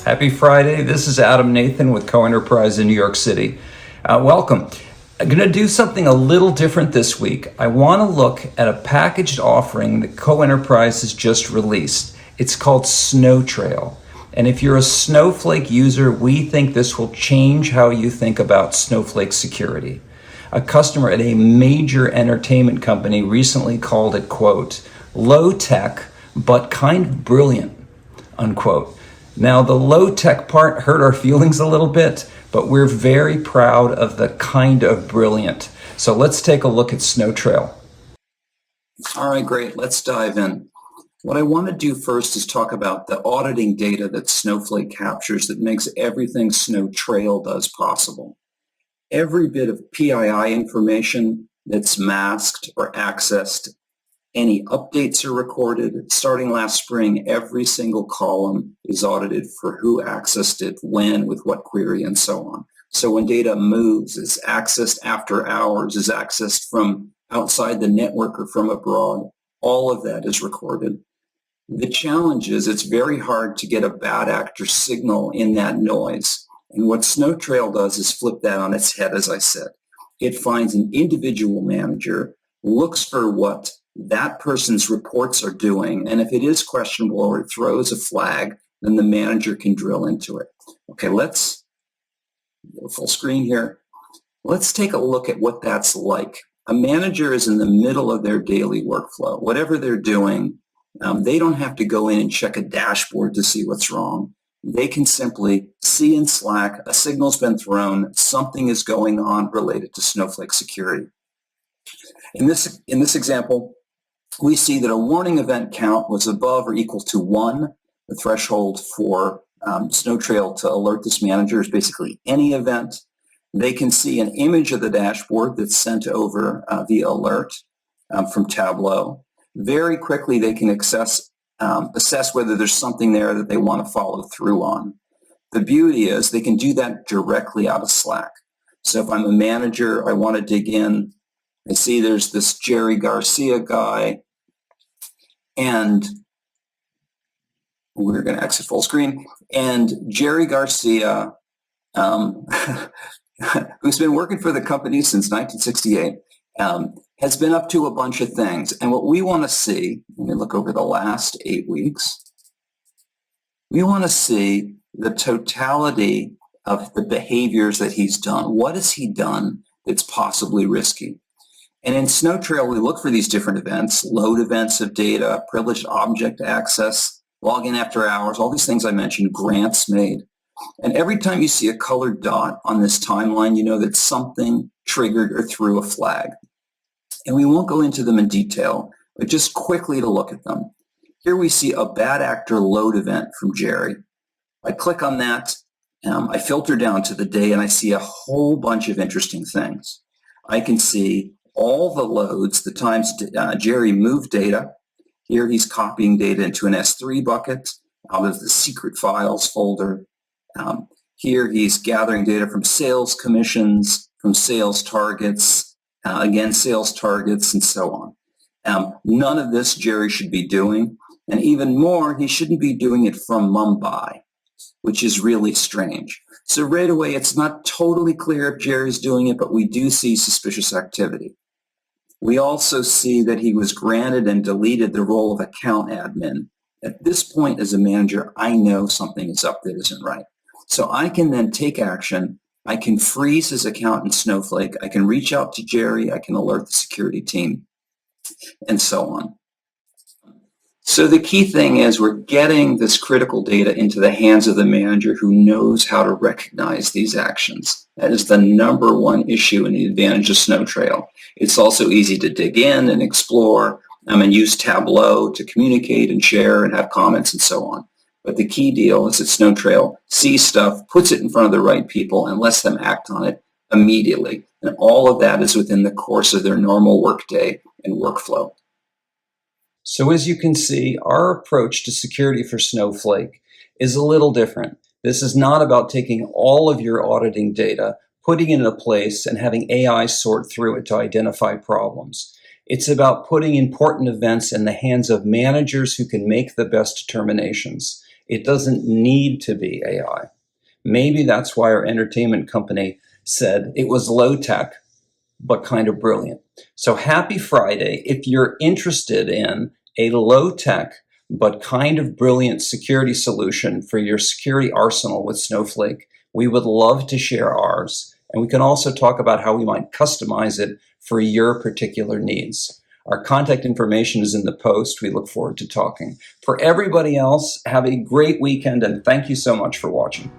Happy Friday. This is Adam.Nathan with CoEnterprise in New York City. Welcome. I'm going to do something a little different this week. I want to look at a packaged offering that CoEnterprise has just released. It's called Snowtrail. And if you're a Snowflake user, we think this will change how you think about Snowflake security. A customer at a major entertainment company recently called it, quote, low tech, but kind of brilliant, unquote. Now, the low tech part hurt our feelings a little bit, but we're very proud of the kind of brilliant. So let's take a look at Snowtrail. All right, great. Let's dive in. What I want to do first is talk about the auditing data that Snowflake captures that makes everything Snowtrail does possible. Every bit of PII information that's masked or accessed, any updates are recorded. Starting last spring, every single column is audited for who accessed it, when, with what query, and so on. So when data moves, is accessed after hours, is accessed from outside the network or from abroad, all of that is recorded. The challenge is it's very hard to get a bad actor signal in that noise. And what Snowtrail does is flip that on its head, as I said. It finds an individual manager, looks for what that person's reports are doing, and if it is questionable or it throws a flag, then the manager can drill into it. Okay, let's go full screen here. Let's take a look at what that's like. A manager is in the middle of their daily workflow. Whatever they're doing, they don't have to go in and check a dashboard to see what's wrong. They can simply see in Slack, a signal's been thrown, something is going on related to Snowflake security. In this example, we see that a warning event count was above or equal to 1. The threshold for Snowtrail to alert this manager is basically any event. They can see an image of the dashboard that's sent over via alert from Tableau. Very quickly, they can assess whether there's something there that they want to follow through on. The beauty is they can do that directly out of Slack. So if I'm a manager, I want to dig in. I see there's this Jerry Garcia guy, and we're going to exit full screen. And Jerry Garcia, who's been working for the company since 1968, has been up to a bunch of things. And what we want to see, when we look over the last 8 weeks, we want to see the totality of the behaviors that he's done. What has he done that's possibly risky? And in Snowtrail, we look for these different events, load events of data, privileged object access, login after hours, all these things I mentioned, grants made. And every time you see a colored dot on this timeline, you know that something triggered or threw a flag. And we won't go into them in detail, but just quickly to look at them. Here we see a bad actor load event from Jerry. I click on that, I filter down to the day, and I see a whole bunch of interesting things. I can see all the loads, the times Jerry moved data. Here he's copying data into an S3 bucket out of the secret files folder. Here he's gathering data from sales commissions, from sales targets, again, sales targets, and so on. None of this Jerry should be doing. And even more, he shouldn't be doing it from Mumbai, which is really strange. So right away, it's not totally clear if Jerry's doing it, but we do see suspicious activity. We also see that he was granted and deleted the role of account admin. At this point as a manager, I know something is up that isn't right. So I can then take action. I can freeze his account in Snowflake. I can reach out to Jerry. I can alert the security team, and so on. So the key thing is we're getting this critical data into the hands of the manager who knows how to recognize these actions. That is the number one issue and the advantage of Snowtrail. It's also easy to dig in and explore and use Tableau to communicate and share and have comments and so on. But the key deal is that Snowtrail sees stuff, puts it in front of the right people, and lets them act on it immediately. And all of that is within the course of their normal workday and workflow. So as you can see, our approach to security for Snowflake is a little different. This is not about taking all of your auditing data, putting it in a place, and having AI sort through it to identify problems. It's about putting important events in the hands of managers who can make the best determinations. It doesn't need to be AI. Maybe that's why our entertainment company said it was low tech, but kind of brilliant. So happy Friday. If you're interested in a low tech, but kind of brilliant security solution for your security arsenal with Snowflake, we would love to share ours. And we can also talk about how we might customize it for your particular needs. Our contact information is in the post. We look forward to talking. For everybody else, have a great weekend and thank you so much for watching.